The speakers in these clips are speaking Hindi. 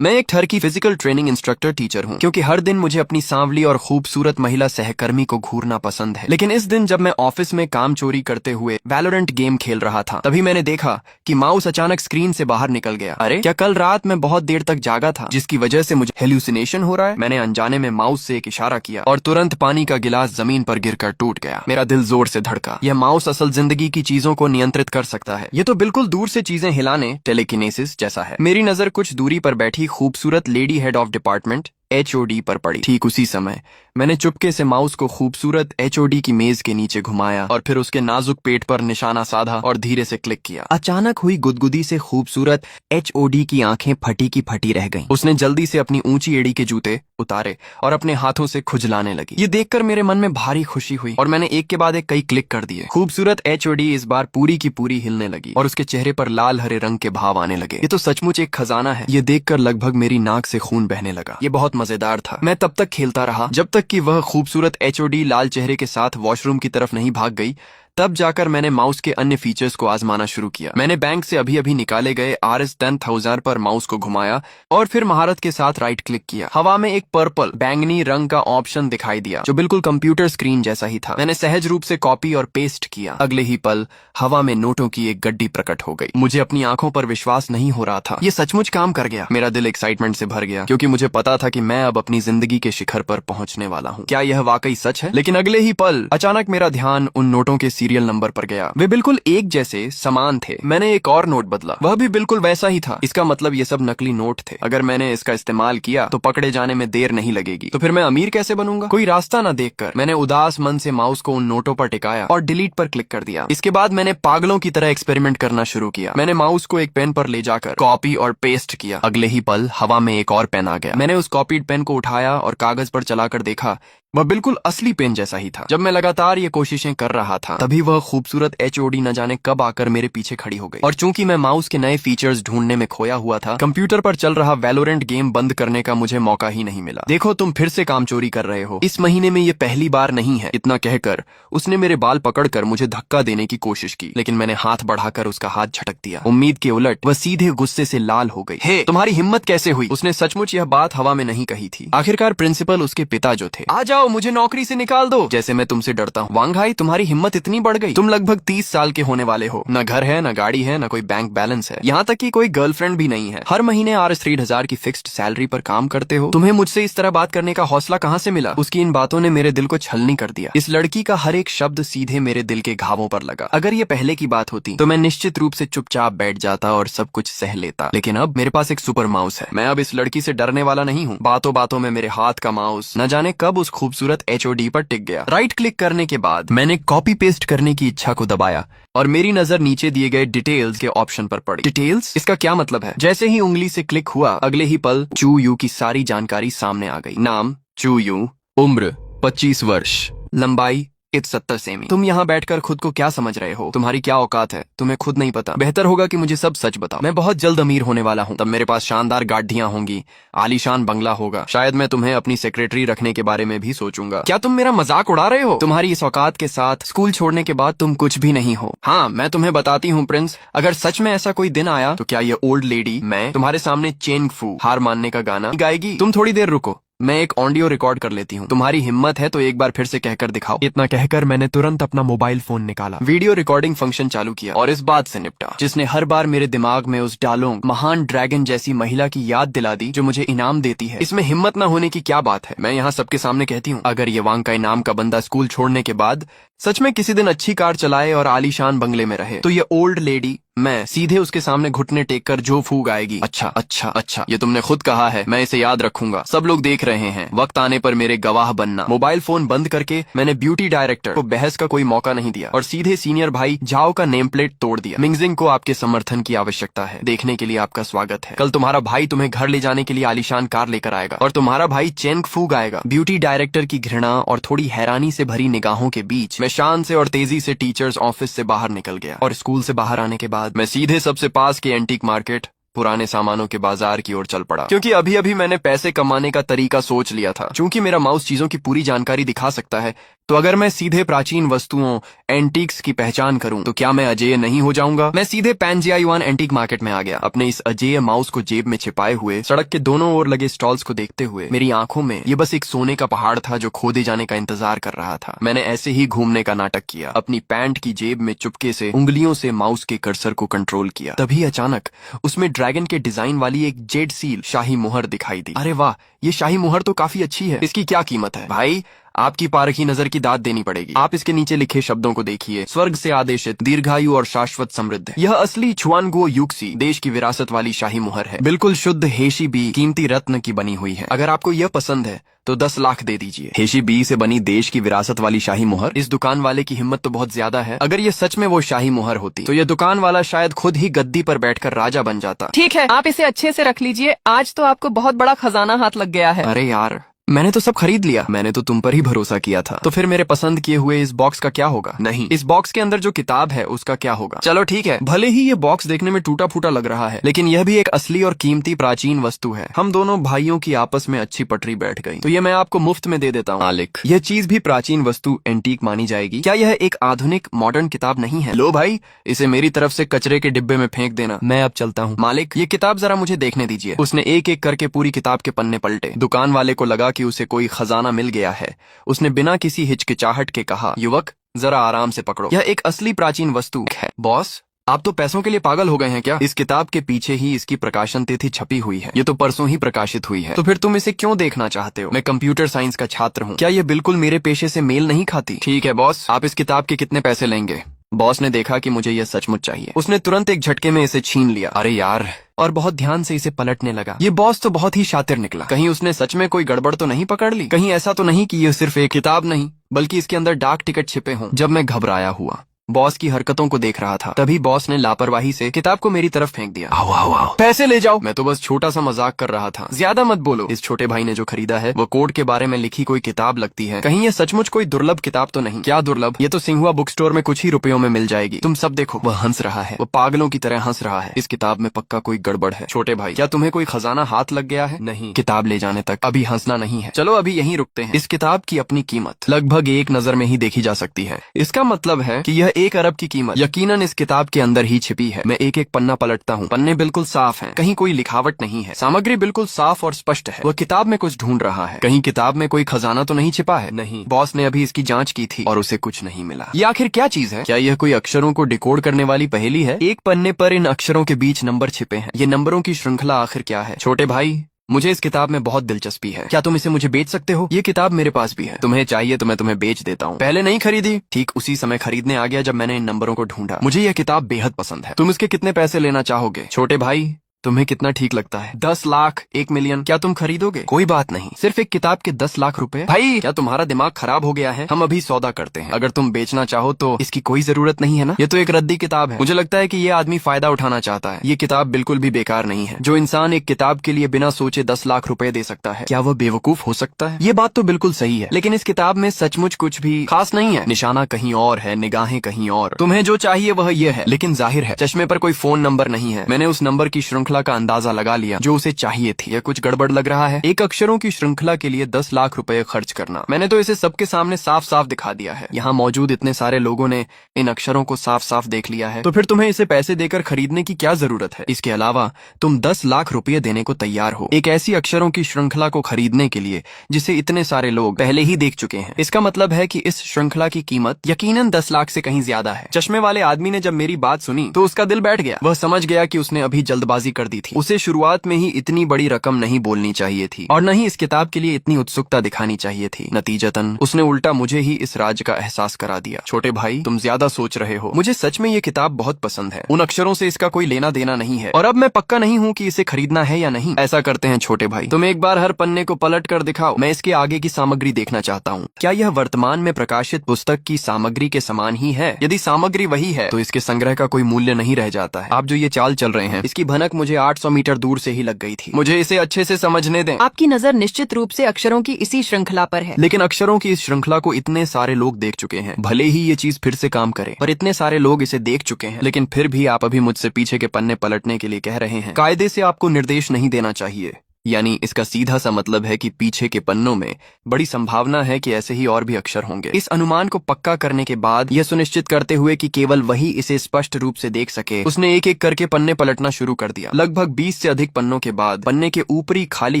मैं एक Turkey physical training instructor teacher हूँ क्योंकि हर दिन मुझे अपनी सांवली और खूबसूरत महिला सहकर्मी को घूरना पसंद है। लेकिन इस दिन जब मैं ऑफिस में काम चोरी करते हुए वैलोरेंट गेम खेल रहा था, तभी मैंने देखा कि माउस अचानक स्क्रीन से बाहर निकल गया। अरे, क्या कल रात मैं बहुत देर तक जागा था जिसकी वजह से मुझे हेल्यूसिनेशन हो रहा है? मैंने अनजाने में माउस से एक इशारा किया और तुरंत पानी का गिलास जमीन पर गिरकर टूट गया। मेरा दिल जोर से धड़का। यह माउस असल जिंदगी की चीजों को नियंत्रित कर सकता है। ये तो बिल्कुल दूर से चीजें हिलाने टेलीकिनेसिस जैसा है। मेरी नजर कुछ दूरी पर बैठी खूबसूरत lady head of department HOD पर पड़ी। ठीक उसी समय मैंने चुपके से माउस को खूबसूरत HOD की मेज के नीचे घुमाया और फिर उसके नाजुक पेट पर निशाना साधा और धीरे से क्लिक किया। अचानक हुई गुदगुदी से खूबसूरत HOD की आंखें फटी की फटी रह गईं। उसने जल्दी से अपनी ऊंची एड़ी के जूते उतारे और अपने हाथों से खुजलाने लगी। ये देखकर मेरे मन में भारी खुशी हुई और मैंने एक के बाद एक कई क्लिक कर दिए। खूबसूरत HOD इस बार पूरी की पूरी हिलने लगी और उसके चेहरे पर लाल हरे रंग के भाव आने लगे। ये तो सचमुच एक खजाना है। ये देखकर लगभग मेरी नाक से खून बहने लगा। ये बहुत मजेदार था। मैं तब तक खेलता रहा जब तक कि वह खूबसूरत HOD लाल चेहरे के साथ वॉशरूम की तरफ नहीं भाग गई। तब जाकर मैंने माउस के अन्य फीचर्स को आजमाना शुरू किया। मैंने बैंक से अभी अभी निकाले गए RS-10000 पर माउस को घुमाया और फिर महारत के साथ राइट क्लिक किया। हवा में एक पर्पल बैंगनी रंग का ऑप्शन दिखाई दिया जो बिल्कुल कंप्यूटर स्क्रीन जैसा ही था। मैंने सहज रूप से कॉपी और पेस्ट किया। अगले ही पल हवा में नोटों की एक गड्डी प्रकट हो गई। मुझे अपनी आंखों पर विश्वास नहीं हो रहा था। ये सचमुच काम कर गया। मेरा दिल एक्साइटमेंट से भर गया क्योंकि मुझे पता था कि मैं अब अपनी जिंदगी के शिखर पर पहुंचने वाला हूँ। क्या यह वाकई सच है? लेकिन अगले ही पल अचानक मेरा ध्यान उन नोटों के सीरियल नंबर पर गया। वे बिल्कुल एक जैसे समान थे। मैंने एक और नोट बदला, वह भी बिल्कुल वैसा ही था। इसका मतलब ये सब नकली नोट थे। अगर मैंने इसका इस्तेमाल किया तो पकड़े जाने में देर नहीं लगेगी। तो फिर मैं अमीर कैसे बनूंगा? कोई रास्ता न देखकर मैंने उदास मन से माउस को उन नोटों पर टिकाया और डिलीट पर क्लिक कर दिया। इसके बाद मैंने पागलों की तरह एक्सपेरिमेंट करना शुरू किया। मैंने माउस को एक पेन पर ले जाकर कॉपी और पेस्ट किया। अगले ही पल हवा में एक और पेन आ गया। मैंने उस कॉपीड पेन को उठाया और कागज पर चलाकर देखा। वह बिल्कुल असली पेन जैसा ही था। जब मैं लगातार ये कोशिशें कर रहा था तभी वह खूबसूरत HOD न जाने कब आकर मेरे पीछे खड़ी हो गई। और चूंकि मैं माउस के नए फीचर्स ढूंढने में खोया हुआ था, कंप्यूटर पर चल रहा वैलोरेंट गेम बंद करने का मुझे मौका ही नहीं मिला। देखो, तुम फिर से काम चोरी कर रहे हो। इस महीने में ये पहली बार नहीं है। इतना कहकर उसने मेरे बाल पकड़कर मुझे धक्का देने की कोशिश की, लेकिन मैंने हाथ बढ़ाकर उसका हाथ झटक दिया। उम्मीद के उलट वह सीधे गुस्से से लाल हो गई। हे, तुम्हारी हिम्मत कैसे हुई? उसने सचमुच यह बात हवा में नहीं कही थी। आखिरकार प्रिंसिपल उसके पिता जो थे। आ जाओ, मुझे नौकरी से निकाल दो। जैसे मैं तुमसे डरता हूँ। वांग हाई, तुम्हारी हिम्मत इतनी बढ़ गई। तुम लगभग 30 साल के होने वाले हो। न घर है, न गाड़ी है, न कोई बैंक बैलेंस है। यहाँ तक कि कोई गर्लफ्रेंड भी नहीं है। हर महीने RS-3000 की फिक्स्ड सैलरी पर काम करते हो। तुम्हें मुझसे इस तरह बात करने का हौसला कहाँ से मिला? उसकी इन बातों ने मेरे दिल को छलनी कर दिया। इस लड़की का हर एक शब्द सीधे मेरे दिल के घावों पर लगा। अगर ये पहले की बात होती तो मैं निश्चित रूप से चुपचाप बैठ जाता और सब कुछ सह लेता। लेकिन अब मेरे पास एक सुपर माउस है। मैं अब इस लड़की से डरने वाला नहीं हूँ। बातों बातों में मेरे हाथ का माउस न जाने कब उस खूबसूरत HOD पर टिक गया। राइट क्लिक करने के बाद मैंने कॉपी पेस्ट करने की इच्छा को दबाया और मेरी नजर नीचे दिए गए डिटेल्स के ऑप्शन पर पड़ी। डिटेल्स? इसका क्या मतलब है? जैसे ही उंगली से क्लिक हुआ, अगले ही पल चू यू की सारी जानकारी सामने आ गई। नाम चू यू, उम्र 25 वर्ष, लंबाई 170 सेमी। तुम यहाँ बैठकर खुद को क्या समझ रहे हो? तुम्हारी क्या औकात है? तुम्हें खुद नहीं पता। बेहतर होगा कि मुझे सब सच बताओ। मैं बहुत जल्द अमीर होने वाला हूँ। तब मेरे पास शानदार गाड़ियां होंगी, आलीशान बंगला होगा। शायद मैं तुम्हें अपनी सेक्रेटरी रखने के बारे में भी सोचूंगा। क्या तुम मेरा मजाक उड़ा रहे हो? तुम्हारी इस औकात के साथ स्कूल छोड़ने के बाद तुम कुछ भी नहीं हो। हाँ, मैं तुम्हें बताती हूँ प्रिंस, अगर सच में ऐसा कोई दिन आया तो क्या ये ओल्ड लेडी मैं तुम्हारे सामने चेंग फू हार मानने का गाना गाएगी? तुम थोड़ी देर रुको, मैं एक ऑडियो रिकॉर्ड कर लेती हूँ। तुम्हारी हिम्मत है तो एक बार फिर से कहकर दिखाओ। इतना कहकर मैंने तुरंत अपना मोबाइल फोन निकाला, वीडियो रिकॉर्डिंग फंक्शन चालू किया और इस बात से निपटा जिसने हर बार मेरे दिमाग में उस डालोंग महान ड्रैगन जैसी महिला की याद दिला दी जो मुझे इनाम देती है। इसमें हिम्मत न होने की क्या बात है? मैं यहाँ सबके सामने कहती हूँ, अगर ये वांग का इनाम का बंदा स्कूल छोड़ने के बाद सच में किसी दिन अच्छी कार चलाए और आलीशान बंगले में रहे तो ये ओल्ड लेडी मैं सीधे उसके सामने घुटने टेक कर जो फूक आएगी। अच्छा अच्छा अच्छा, ये तुमने खुद कहा है, मैं इसे याद रखूंगा। सब लोग देख रहे हैं, वक्त आने पर मेरे गवाह बनना। मोबाइल फोन बंद करके मैंने ब्यूटी डायरेक्टर को बहस का कोई मौका नहीं दिया और सीधे सीनियर भाई जाओ का नेम प्लेट तोड़ दिया। मिंगजिंग को आपके समर्थन की आवश्यकता है। देखने के लिए आपका स्वागत है। कल तुम्हारा भाई तुम्हें घर ले जाने के लिए आलीशान कार लेकर आएगा और तुम्हारा भाई चेंग फूग आएगा। ब्यूटी डायरेक्टर की घृणा और थोड़ी हैरानी से भरी निगाहों के बीच मैं शान से और तेजी से टीचर्स ऑफिस से बाहर निकल गया और स्कूल से बाहर आने के बाद मैं सीधे सबसे पास के एंटीक मार्केट पुराने सामानों के बाजार की ओर चल पड़ा, क्योंकि अभी अभी मैंने पैसे कमाने का तरीका सोच लिया था। चूंकि मेरा माउस चीजों की पूरी जानकारी दिखा सकता है, तो अगर मैं सीधे प्राचीन वस्तुओं एंटीक्स की पहचान करूं तो क्या मैं अजेय नहीं हो जाऊंगा? मैं सीधे पैनजिया युआन एंटीक मार्केट में आ गया। अपने इस अजेय माउस को जेब में छिपाए हुए सड़क के दोनों ओर लगे स्टॉल्स को देखते हुए मेरी आंखों में ये बस एक सोने का पहाड़ था जो खोदे जाने का इंतजार कर रहा था। मैंने ऐसे ही घूमने का नाटक किया, अपनी पैंट की जेब में चुपके से उंगलियों से माउस के कर्सर को कंट्रोल किया। तभी अचानक उसमें ड्रैगन के डिजाइन वाली एक जेड सील शाही मुहर दिखाई दी। अरे वाह, ये शाही मुहर तो काफी अच्छी है। इसकी क्या कीमत है? भाई, आपकी पारखी नजर की दाद देनी पड़ेगी। आप इसके नीचे लिखे शब्दों को देखिए। स्वर्ग से आदेशित, दीर्घायु और शाश्वत समृद्ध। यह असली छुआनगुओ युक्सी देश की विरासत वाली शाही मुहर है। बिल्कुल शुद्ध हेशी बी कीमती रत्न की बनी हुई है। अगर आपको यह पसंद है तो 10 लाख दे दीजिए। हेशी बी से बनी देश की विरासत वाली शाही मुहर। इस दुकान वाले की हिम्मत तो बहुत ज्यादा है। अगर ये सच में वो शाही मुहर होती तो ये दुकान वाला शायद खुद ही गद्दी पर बैठकर राजा बन जाता। ठीक है, आप इसे अच्छे से रख लीजिए। आज तो आपको बहुत बड़ा खजाना हाथ लग गया है। अरे यार, मैंने तो सब खरीद लिया। मैंने तो तुम पर ही भरोसा किया था। तो फिर मेरे पसंद किए हुए इस बॉक्स का क्या होगा? नहीं, इस बॉक्स के अंदर जो किताब है उसका क्या होगा? चलो ठीक है, भले ही ये बॉक्स देखने में टूटा फूटा लग रहा है, लेकिन यह भी एक असली और कीमती प्राचीन वस्तु है। हम दोनों भाइयों की आपस में अच्छी पटरी बैठ गई, तो ये मैं आपको मुफ्त में दे देता हूँ। मालिक, यह चीज भी प्राचीन वस्तु एंटीक मानी जाएगी? क्या यह एक आधुनिक मॉडर्न किताब नहीं है? लो भाई, इसे मेरी तरफ से कचरे के डिब्बे में फेंक देना। मैं अब चलता हूँ। मालिक, ये किताब जरा मुझे देखने दीजिए। उसने एक एक करके पूरी किताब के पन्ने पलटे। दुकान वाले को लगा कि उसे कोई खजाना मिल गया है। उसने बिना किसी हिचकिचाहट के कहा, युवक, जरा आराम से पकड़ो, यह एक असली प्राचीन वस्तु है। बॉस, आप तो पैसों के लिए पागल हो गए हैं क्या? इस किताब के पीछे ही इसकी प्रकाशन तिथि छपी हुई है। ये तो परसों ही प्रकाशित हुई है। तो फिर तुम इसे क्यों देखना चाहते हो? मैं कंप्यूटर साइंस का छात्र हूँ। क्या ये बिल्कुल मेरे पेशे से मेल नहीं खाती? ठीक है बॉस, आप इस किताब के कितने पैसे लेंगे? बॉस ने देखा कि मुझे यह सचमुच चाहिए। उसने तुरंत एक झटके में इसे छीन लिया। अरे यार, और बहुत ध्यान से इसे पलटने लगा। ये बॉस तो बहुत ही शातिर निकला। कहीं उसने सच में कोई गड़बड़ तो नहीं पकड़ ली? कहीं ऐसा तो नहीं कि यह सिर्फ एक किताब नहीं, बल्कि इसके अंदर डाक टिकट छिपे हों? जब मैं घबराया हुआ बॉस की हरकतों को देख रहा था, तभी बॉस ने लापरवाही से किताब को मेरी तरफ फेंक दिया। आओ आओ आओ, पैसे ले जाओ। मैं तो बस छोटा सा मजाक कर रहा था। ज्यादा मत बोलो। इस छोटे भाई ने जो खरीदा है वो कोड के बारे में लिखी कोई किताब लगती है। कहीं ये सचमुच कोई दुर्लभ किताब तो नहीं? क्या दुर्लभ? ये तो सिंहुआ बुक स्टोर में कुछ ही रुपयों में मिल जाएगी। तुम सब देखो, वह हंस रहा है। वो पागलों की तरह हंस रहा है। इस किताब में पक्का कोई गड़बड़ है। छोटे भाई, क्या तुम्हें कोई खजाना हाथ लग गया है? नहीं, किताब ले जाने तक अभी हंसना नहीं है। चलो अभी यहीं रुकते हैं। इस किताब की अपनी कीमत लगभग एक नजर में ही देखी जा सकती है। इसका मतलब है कि यह 1 अरब की कीमत यकीनन इस किताब के अंदर ही छिपी है। मैं एक एक पन्ना पलटता हूँ। पन्ने बिल्कुल साफ हैं, कहीं कोई लिखावट नहीं है। सामग्री बिल्कुल साफ और स्पष्ट है। वह किताब में कुछ ढूंढ रहा है। कहीं किताब में कोई खजाना तो नहीं छिपा है? नहीं, बॉस ने अभी इसकी जांच की थी और उसे कुछ नहीं मिला। ये आखिर क्या चीज है? क्या यह कोई अक्षरों को डिकोड करने वाली पहेली है? एक पन्ने पर इन अक्षरों के बीच नंबर छिपे हैं। ये नंबरों की श्रृंखला आखिर क्या है? छोटे भाई, मुझे इस किताब में बहुत दिलचस्पी है। क्या तुम इसे मुझे बेच सकते हो? ये किताब मेरे पास भी है। तुम्हें चाहिए तो मैं तुम्हें बेच देता हूँ। पहले नहीं खरीदी? ठीक उसी समय खरीदने आ गया जब मैंने इन नंबरों को ढूंढा। मुझे यह किताब बेहद पसंद है। तुम इसके कितने पैसे लेना चाहोगे? छोटे भाई, तुम्हें कितना ठीक लगता है? 10 लाख, 1 मिलियन, क्या तुम खरीदोगे? कोई बात नहीं, सिर्फ एक किताब के 10 लाख रुपए। भाई, क्या तुम्हारा दिमाग खराब हो गया है? हम अभी सौदा करते हैं। अगर तुम बेचना चाहो तो इसकी कोई जरूरत नहीं है ना? ये तो एक रद्दी किताब है। मुझे लगता है कि ये आदमी फायदा उठाना चाहता है। ये किताब बिल्कुल भी बेकार नहीं है। जो इंसान एक किताब के लिए बिना सोचे 10 लाख रुपए दे सकता है, क्या वह बेवकूफ हो सकता है? ये बात तो बिल्कुल सही है, लेकिन इस किताब में सचमुच कुछ भी खास नहीं है। निशाना कहीं और है, निगाहें कहीं और। तुम्हें जो चाहिए वह ये है, लेकिन जाहिर है चश्मे पर कोई फोन नंबर नहीं है। मैंने उस नंबर की श्रृंखला का अंदाजा लगा लिया जो उसे चाहिए थी। यह कुछ गड़बड़ लग रहा है। एक अक्षरों की श्रृंखला के लिए 10 लाख रुपए खर्च करना। मैंने तो इसे सबके सामने साफ साफ दिखा दिया है। यहाँ मौजूद इतने सारे लोगों ने इन अक्षरों को साफ साफ देख लिया है, तो फिर तुम्हें इसे पैसे देकर खरीदने की क्या जरूरत है? इसके अलावा तुम 10 लाख रुपए देने को तैयार हो एक ऐसी अक्षरों की श्रृंखला को खरीदने के लिए जिसे इतने सारे लोग पहले ही देख चुके हैं। इसका मतलब है कि इस श्रृंखला की कीमत यकीनन 10 लाख से कहीं ज्यादा है। चश्मे वाले आदमी ने जब मेरी बात सुनी तो उसका दिल बैठ गया। वह समझ गया कि उसने अभी जल्दबाजी कर दी थी। उसे शुरुआत में ही इतनी बड़ी रकम नहीं बोलनी चाहिए थी और न ही इस किताब के लिए इतनी उत्सुकता दिखानी चाहिए थी। नतीजतन उसने उल्टा मुझे ही इस राज का एहसास करा दिया। छोटे भाई, तुम ज्यादा सोच रहे हो। मुझे सच में ये किताब बहुत पसंद है। उन अक्षरों से इसका कोई लेना देना नहीं है और अब मैं पक्का नहीं हूँ कि इसे खरीदना है या नहीं। ऐसा करते हैं छोटे भाई, तुम एक बार हर पन्ने को पलट कर दिखाओ। मैं इसके आगे की सामग्री देखना चाहता हूँ। क्या यह वर्तमान में प्रकाशित पुस्तक की सामग्री के समान ही है? यदि सामग्री वही है तो इसके संग्रह का कोई मूल्य नहीं रह जाता है। आप जो ये चाल चल रहे हैं इसकी भनक मुझे 800 मीटर दूर से ही लग गई थी। मुझे इसे अच्छे से समझने दें। आपकी नजर निश्चित रूप से अक्षरों की इसी श्रृंखला पर है। लेकिन अक्षरों की इस श्रृंखला को इतने सारे लोग देख चुके हैं, भले ही ये चीज फिर से काम करे, पर इतने सारे लोग इसे देख चुके हैं, लेकिन फिर भी आप अभी मुझसे पीछे के पन्ने पलटने के लिए कह रहे हैं। कायदे से आपको निर्देश नहीं देना चाहिए, यानी इसका सीधा सा मतलब है कि पीछे के पन्नों में बड़ी संभावना है कि ऐसे ही और भी अक्षर होंगे। इस अनुमान को पक्का करने के बाद, यह सुनिश्चित करते हुए कि केवल वही इसे स्पष्ट रूप से देख सके, उसने एक एक करके पन्ने पलटना शुरू कर दिया। लगभग 20 से अधिक पन्नों के बाद पन्ने के ऊपरी खाली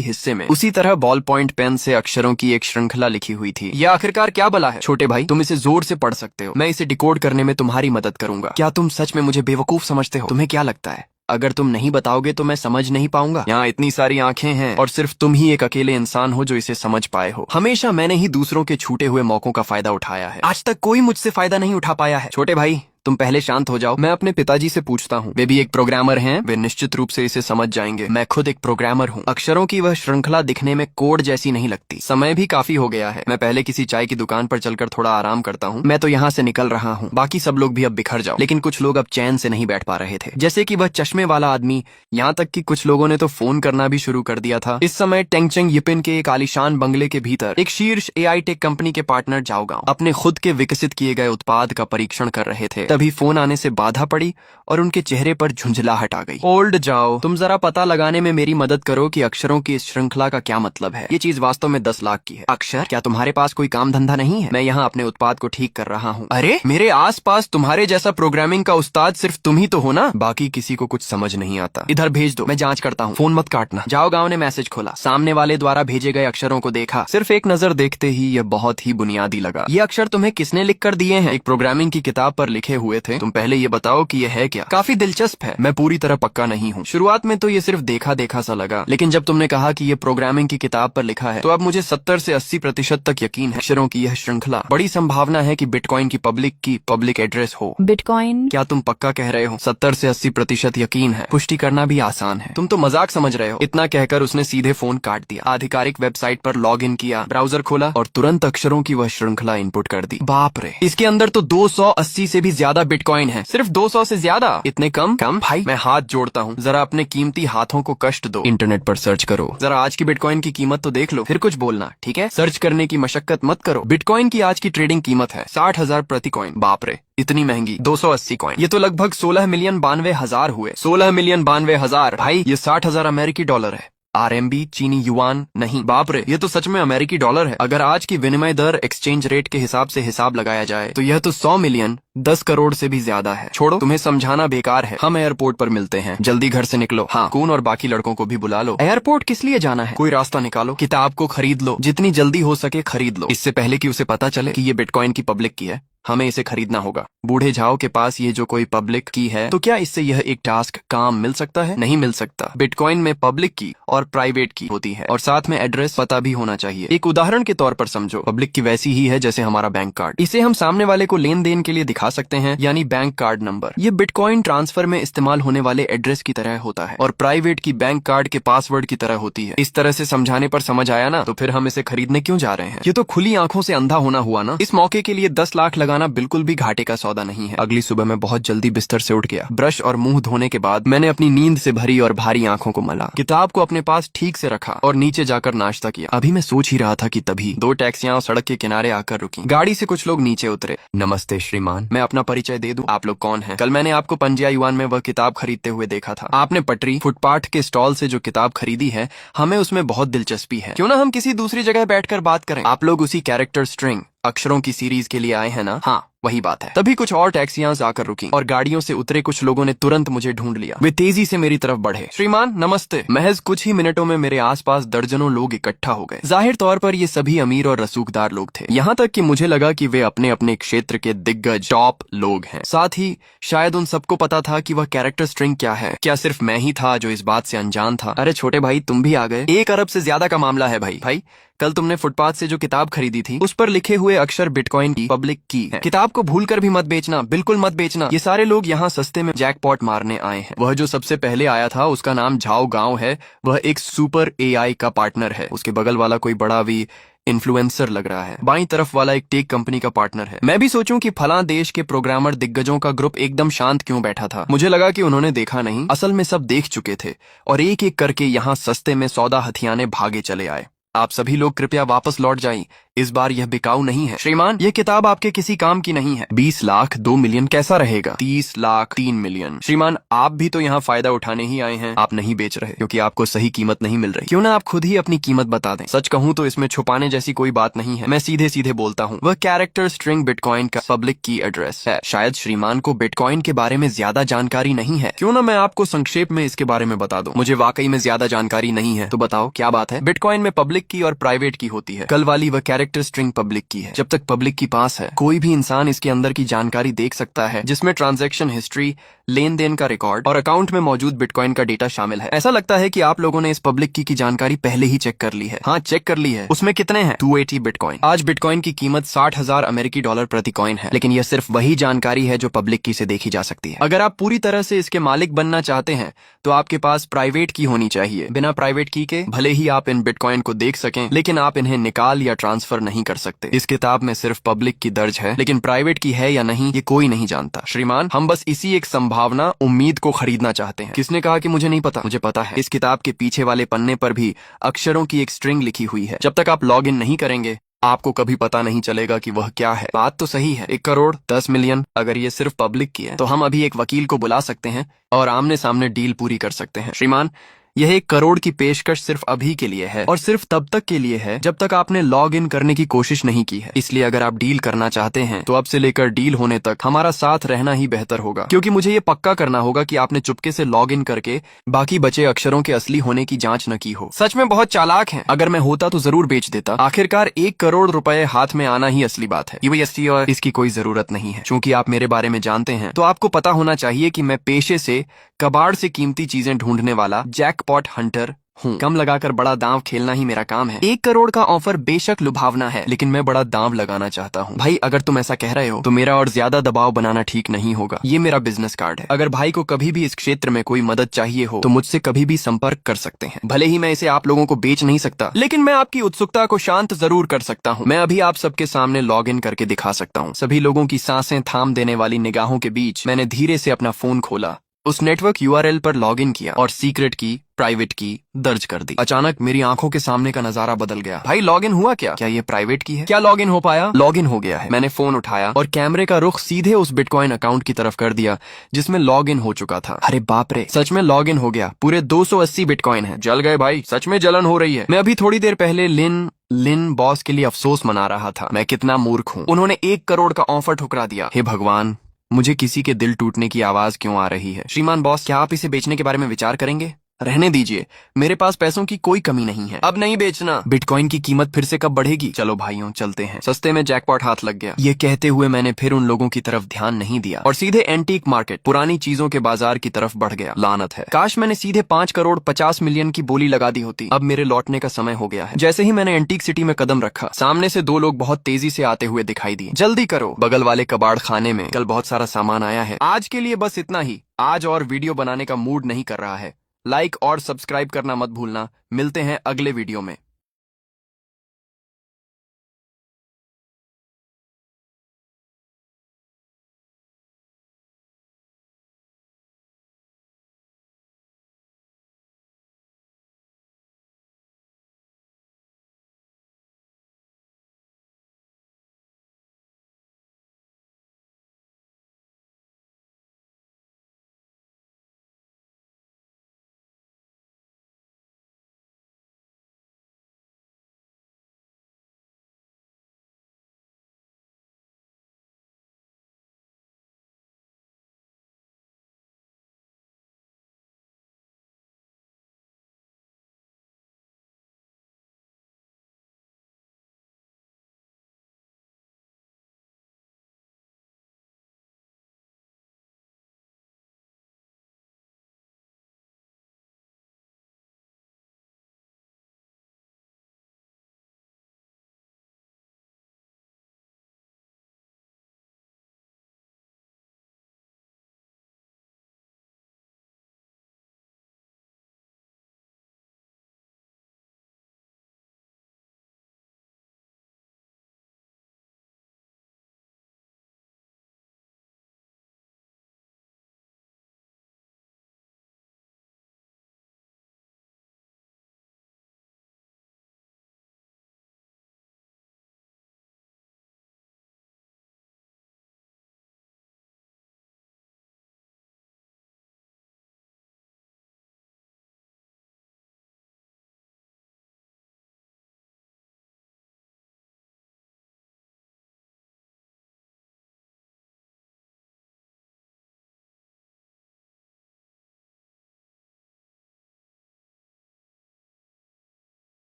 हिस्से में उसी तरह बॉल पॉइंट पेन से अक्षरों की एक श्रृंखला लिखी हुई थी। यह आखिरकार क्या बला है? छोटे भाई, तुम इसे जोर से पढ़ सकते हो, मैं इसे डिकोड करने में तुम्हारी मदद करूंगा। क्या तुम सच में मुझे बेवकूफ समझते हो? तुम्हें क्या लगता है अगर तुम नहीं बताओगे तो मैं समझ नहीं पाऊंगा? यहाँ इतनी सारी आंखें हैं और सिर्फ तुम ही एक अकेले इंसान हो जो इसे समझ पाए हो। हमेशा मैंने ही दूसरों के छूटे हुए मौकों का फायदा उठाया है, आज तक कोई मुझसे फायदा नहीं उठा पाया है। छोटे भाई, तुम पहले शांत हो जाओ, मैं अपने पिताजी से पूछता हूँ। वे भी एक प्रोग्रामर हैं, वे निश्चित रूप से इसे समझ जाएंगे। मैं खुद एक प्रोग्रामर हूँ। अक्षरों की वह श्रृंखला दिखने में कोड जैसी नहीं लगती। समय भी काफी हो गया है, मैं पहले किसी चाय की दुकान पर चलकर थोड़ा आराम करता हूँ। मैं तो यहाँ से निकल रहा हूँ, बाकी सब लोग भी अब बिखर जाओ। लेकिन कुछ लोग अब चैन से नहीं बैठ पा रहे थे, जैसे कि वह चश्मे वाला आदमी, यहाँ तक कि कुछ लोगों ने तो फोन करना भी शुरू कर दिया था। इस समय टेंगचंग यिपिन के एक आलीशान बंगले के भीतर एक शीर्ष AI टेक कंपनी के पार्टनर जाओ गांव अपने खुद के विकसित किए गए उत्पाद का परीक्षण कर रहे थे। तभी फोन आने से बाधा पड़ी और उनके चेहरे पर झुंझलाहट आ गई। ओल्ड जाओ, तुम जरा पता लगाने में मेरी मदद करो कि अक्षरों की इस श्रृंखला का क्या मतलब है। ये चीज वास्तव में 10 लाख की है। अक्षर? क्या तुम्हारे पास कोई काम धंधा नहीं है? मैं यहाँ अपने उत्पाद को ठीक कर रहा हूँ। अरे, मेरे आसपास तुम्हारे जैसा प्रोग्रामिंग का उस्ताद सिर्फ तुम ही तो हो ना? बाकी किसी को कुछ समझ नहीं आता। इधर भेज दो, मैं जांच करता हूँ। फोन मत काटना। जाओ गाँव ने मैसेज खोला, सामने वाले द्वारा भेजे गए अक्षरों को देखा। सिर्फ एक नजर देखते ही यह बहुत ही बुनियादी लगा। ये अक्षर तुम्हें किसने लिख कर दिए हैं? एक प्रोग्रामिंग की किताब पर लिखे हुए थे। तुम पहले ये बताओ कि यह है क्या? काफी दिलचस्प है। मैं पूरी तरह पक्का नहीं हूँ। शुरुआत में तो ये सिर्फ देखा देखा सा लगा, लेकिन जब तुमने कहा कि ये प्रोग्रामिंग की किताब पर लिखा है, तो अब मुझे 70 से 80% तक यकीन है। अक्षरों की यह श्रृंखला, बड़ी संभावना है कि बिटकॉइन की पब्लिक एड्रेस हो। बिटकॉइन? क्या तुम पक्का कह रहे हो? 70 से 80% यकीन है। पुष्टि करना भी आसान है। तुम तो मजाक समझ रहे हो। इतना कहकर उसने सीधे फोन काट दिया। आधिकारिक वेबसाइट पर लॉग इन किया, ब्राउजर खोला और तुरंत अक्षरों की वह श्रृंखला इनपुट कर दी। बाप रे, इसके अंदर तो 280 से भी ज्यादा बिटकॉइन है। सिर्फ 200 से ज्यादा? इतने कम? भाई, मैं हाथ जोड़ता हूँ, जरा अपने कीमती हाथों को कष्ट दो। इंटरनेट पर सर्च करो, जरा आज की बिटकॉइन की कीमत तो देख लो, फिर कुछ बोलना, ठीक है? सर्च करने की मशक्कत मत करो। बिटकॉइन की आज की ट्रेडिंग कीमत है 60,000 प्रति कॉइन। बाप रे, इतनी महंगी? 280 कॉइन, ये तो लगभग 16,92,000 हुए। 16,92,000 भाई, ये 60,000 अमेरिकी डॉलर है। RMB, चीनी युआन नहीं। बाप रे, ये तो सच में अमेरिकी डॉलर है। अगर आज की विनिमय दर एक्सचेंज रेट के हिसाब से हिसाब लगाया जाए तो यह तो 100 मिलियन 10 करोड़ से भी ज्यादा है। छोड़ो, तुम्हें समझाना बेकार है। हम एयरपोर्ट पर मिलते हैं, जल्दी घर से निकलो। हाँ, कून और बाकी लड़कों को भी बुला लो। एयरपोर्ट किस लिए जाना है? कोई रास्ता निकालो। किताब को खरीद लो, जितनी जल्दी हो सके खरीद लो, इससे पहले कि उसे पता चले कि ये बिटकॉइन की पब्लिक की है। हमें इसे खरीदना होगा। बूढ़े झाओ के पास ये जो कोई पब्लिक की है, तो क्या इससे यह एक टास्क काम मिल सकता है? नहीं मिल सकता। बिटकॉइन में पब्लिक की और प्राइवेट की होती है, और साथ में एड्रेस पता भी होना चाहिए। एक उदाहरण के तौर पर समझो, पब्लिक की वैसी ही है जैसे हमारा बैंक कार्ड। इसे हम सामने वाले को लेन देन के लिए दिखा सकते हैं, यानी बैंक कार्ड नंबर। ये बिटकॉइन ट्रांसफर में इस्तेमाल होने वाले एड्रेस की तरह होता है, और प्राइवेट की बैंक कार्ड के पासवर्ड की तरह होती है। इस तरह से समझाने पर समझ आया ना? तो फिर हम इसे खरीदने क्यों जा रहे हैं? ये तो खुली आंखों से अंधा होना हुआ ना? इस मौके के लिए 10 लाख लगाना बिल्कुल भी घाटे का सौदा नहीं है। अगली सुबह मैं बहुत जल्दी बिस्तर से उठ गया। ब्रश और मुंह धोने के बाद मैंने अपनी नींद से भरी और भारी आंखों को मला, किताब को अपने पास ठीक से रखा और नीचे जाकर नाश्ता किया। अभी मैं सोच ही रहा था कि तभी 2 टैक्सियां सड़क के किनारे आकर रुकी। गाड़ी से कुछ लोग नीचे उतरे। नमस्ते श्रीमान, मैं अपना परिचय दे दूं? आप लोग कौन हैं? कल मैंने आपको पंजिया युआन में वह किताब खरीदते हुए देखा था। आपने पटरी फुटपाथ के स्टॉल से जो किताब खरीदी है, हमें उसमें बहुत दिलचस्पी है। क्यों ना हम किसी दूसरी जगह बैठकर बात करें? आप लोग उसी कैरेक्टर स्ट्रिंग अक्षरों की सीरीज के लिए आए हैं ना? हाँ, वही बात है। तभी कुछ और टैक्सियां आकर रुकी और गाड़ियों से उतरे कुछ लोगों ने तुरंत मुझे ढूंढ लिया। वे तेजी से मेरी तरफ बढ़े। श्रीमान नमस्ते। महज कुछ ही मिनटों में मेरे आसपास दर्जनों लोग इकट्ठा हो गए। जाहिर तौर पर ये सभी अमीर और रसूखदार लोग थे, यहाँ तक कि मुझे लगा कि वे अपने अपने क्षेत्र के दिग्गज टॉप लोग हैं। साथ ही शायद उन सबको पता था कि वह कैरेक्टर स्ट्रिंग क्या है। क्या सिर्फ मैं ही था जो इस बात से अनजान था? अरे छोटे भाई, तुम भी आ गए। 1 अरब से ज्यादा का मामला है भाई। कल तुमने फुटपाथ से जो किताब खरीदी थी, उस पर लिखे हुए अक्षर बिटकॉइन की पब्लिक की है। किताब को भूलकर भी मत बेचना, बिल्कुल मत बेचना। ये सारे लोग यहाँ सस्ते में जैकपॉट मारने आए हैं। वह जो सबसे पहले आया था उसका नाम झाओ गांव है। वह एक सुपर AI का पार्टनर है। उसके बगल वाला कोई बड़ा भी इन्फ्लुएंसर लग रहा है, बाईं तरफ वाला एक टेक कंपनी का पार्टनर है। मैं भी सोचूं कि फलां देश के प्रोग्रामर दिग्गजों का ग्रुप एकदम शांत क्यों बैठा था। मुझे लगा कि उन्होंने देखा नहीं, असल में सब देख चुके थे और एक एक करके यहाँ सस्ते में सौदा हथियाने भागे चले आए। आप सभी लोग कृपया वापस लौट जाएं, इस बार यह बिकाऊ नहीं है। श्रीमान, यह किताब आपके किसी काम की नहीं है। 20 लाख 2 मिलियन कैसा रहेगा? 30 लाख 3 मिलियन। श्रीमान, आप भी तो यहाँ फायदा उठाने ही आए हैं। आप नहीं बेच रहे क्योंकि आपको सही कीमत नहीं मिल रही। क्यों ना आप खुद ही अपनी कीमत बता दें। सच कहूँ तो इसमें छुपाने जैसी कोई बात नहीं है, मैं सीधे सीधे बोलता हूँ। वह कैरेक्टर स्ट्रिंग बिटकॉइन का पब्लिक की एड्रेस है। शायद श्रीमान को बिटकॉइन के बारे में ज्यादा जानकारी नहीं है। क्यों ना मैं आपको संक्षेप में इसके बारे में बता दूं। मुझे वाकई में ज्यादा जानकारी नहीं है। तो बताओ क्या बात है? बिटकॉइन में पब्लिक की और प्राइवेट की होती है। कल वाली वह कैरेक्टर स्ट्रिंग पब्लिक की है। जब तक पब्लिक की पास है, कोई भी इंसान इसके अंदर की जानकारी देख सकता है, जिसमें ट्रांजैक्शन हिस्ट्री, लेन देन का रिकॉर्ड और अकाउंट में मौजूद बिटकॉइन का डेटा शामिल है। ऐसा लगता है कि आप लोगों ने इस पब्लिक की जानकारी पहले ही चेक कर ली है। हाँ, चेक कर ली है। उसमें कितने हैं? 280 बिटकॉइन। आज बिटकॉइन की कीमत 60,000 अमेरिकी डॉलर प्रति कॉइन है, लेकिन यह सिर्फ वही जानकारी है जो पब्लिक की से देखी जा सकती है। अगर आप पूरी तरह से इसके मालिक बनना चाहते हैं तो आपके पास प्राइवेट की होनी चाहिए। बिना प्राइवेट की के भले ही आप इन बिटकॉइन को देख सकें, लेकिन आप इन्हें निकाल या ट्रांसफर नहीं कर सकते। इस किताब में सिर्फ पब्लिक की दर्ज है, लेकिन प्राइवेट की है या नहीं ये कोई नहीं जानता। श्रीमान, हम बस इसी एक संभावना, उम्मीद को खरीदना चाहते हैं। किसने कहा कि मुझे नहीं पता? मुझे पता है। इस किताब के पीछे वाले पन्ने पर भी अक्षरों की एक स्ट्रिंग लिखी हुई है। जब तक आप लॉग इन नहीं करेंगे आपको कभी पता नहीं चलेगा कि वह क्या है। बात तो सही है, 1 करोड़ 10 मिलियन अगर ये सिर्फ पब्लिक की है तो हम अभी एक वकील को बुला सकते हैं और आमने सामने डील पूरी कर सकते हैं। श्रीमान, यह 1 करोड़ की पेशकश सिर्फ अभी के लिए है और सिर्फ तब तक के लिए है जब तक आपने लॉग इन करने की कोशिश नहीं की है। इसलिए अगर आप डील करना चाहते हैं तो अब से लेकर डील होने तक हमारा साथ रहना ही बेहतर होगा, क्योंकि मुझे ये पक्का करना होगा कि आपने चुपके से लॉग इन करके बाकी बचे अक्षरों के असली होने की जांच न की हो। सच में बहुत चालाक हैं। अगर मैं होता तो जरूर बेच देता। आखिरकार 1 करोड़ रुपए हाथ में आना ही असली बात है। यूएसटी और इसकी कोई जरूरत नहीं है। चूंकि आप मेरे बारे में जानते हैं तो आपको पता होना चाहिए कि मैं पेशे से कबाड़ से कीमती चीजें ढूंढने वाला जैकपॉट हंटर हूँ। कम लगाकर बड़ा दांव खेलना ही मेरा काम है। 1 करोड़ का ऑफर बेशक लुभावना है, लेकिन मैं बड़ा दांव लगाना चाहता हूँ। भाई, अगर तुम ऐसा कह रहे हो तो मेरा और ज्यादा दबाव बनाना ठीक नहीं होगा। ये मेरा बिजनेस कार्ड है। अगर भाई को कभी भी इस क्षेत्र में कोई मदद चाहिए हो तो मुझसे कभी भी संपर्क कर सकते हैं। भले ही मैं इसे आप लोगों को बेच नहीं सकता, लेकिन मैं आपकी उत्सुकता को शांत जरूर कर सकता हूँ। मैं अभी आप सबके सामने लॉग इन करके दिखा सकता हूँ। सभी लोगों की सांसें थाम देने वाली निगाहों के बीच मैंने धीरे से अपना फोन खोला, उस नेटवर्क यूआरएल पर लॉग इन किया और सीक्रेट की, प्राइवेट की दर्ज कर दी। अचानक मेरी आंखों के सामने का नजारा बदल गया। भाई, लॉग इन हुआ क्या? क्या ये प्राइवेट की है? क्या लॉग इन हो पाया? लॉग इन हो गया है। मैंने फोन उठाया और कैमरे का रुख सीधे उस बिटकॉइन अकाउंट की तरफ कर दिया जिसमें लॉग इन हो चुका था। अरे बाप रे, सच में लॉग इन हो गया। पूरे 280 बिटकॉइन है। जल गए भाई, सच में जलन हो रही है। मैं अभी थोड़ी देर पहले लिन बॉस के लिए अफसोस मना रहा था। मैं कितना मूर्ख हूँ, उन्होंने 1 करोड़ का ऑफर ठुकरा दिया। हे भगवान, मुझे किसी के दिल टूटने की आवाज क्यों आ रही है? श्रीमान बॉस, क्या आप इसे बेचने के बारे में विचार करेंगे? रहने दीजिए, मेरे पास पैसों की कोई कमी नहीं है। अब नहीं बेचना। बिटकॉइन की कीमत फिर से कब बढ़ेगी? चलो भाइयों, चलते हैं। सस्ते में जैकपॉट हाथ लग गया। ये कहते हुए मैंने फिर उन लोगों की तरफ ध्यान नहीं दिया और सीधे एंटीक मार्केट, पुरानी चीजों के बाजार की तरफ बढ़ गया। लानत है, काश मैंने सीधे 5 करोड़ 50 मिलियन की बोली लगा दी होती। अब मेरे लौटने का समय हो गया है। जैसे ही मैंने एंटीक सिटी में कदम रखा, सामने से 2 लोग बहुत तेजी से आते हुए दिखाई दिए। जल्दी करो, बगल वाले कबाड़ खाने में कल बहुत सारा सामान आया है। आज के लिए बस इतना ही। आज और वीडियो बनाने का मूड नहीं कर रहा है। लाइक और सब्सक्राइब करना मत भूलना। मिलते हैं अगले वीडियो में।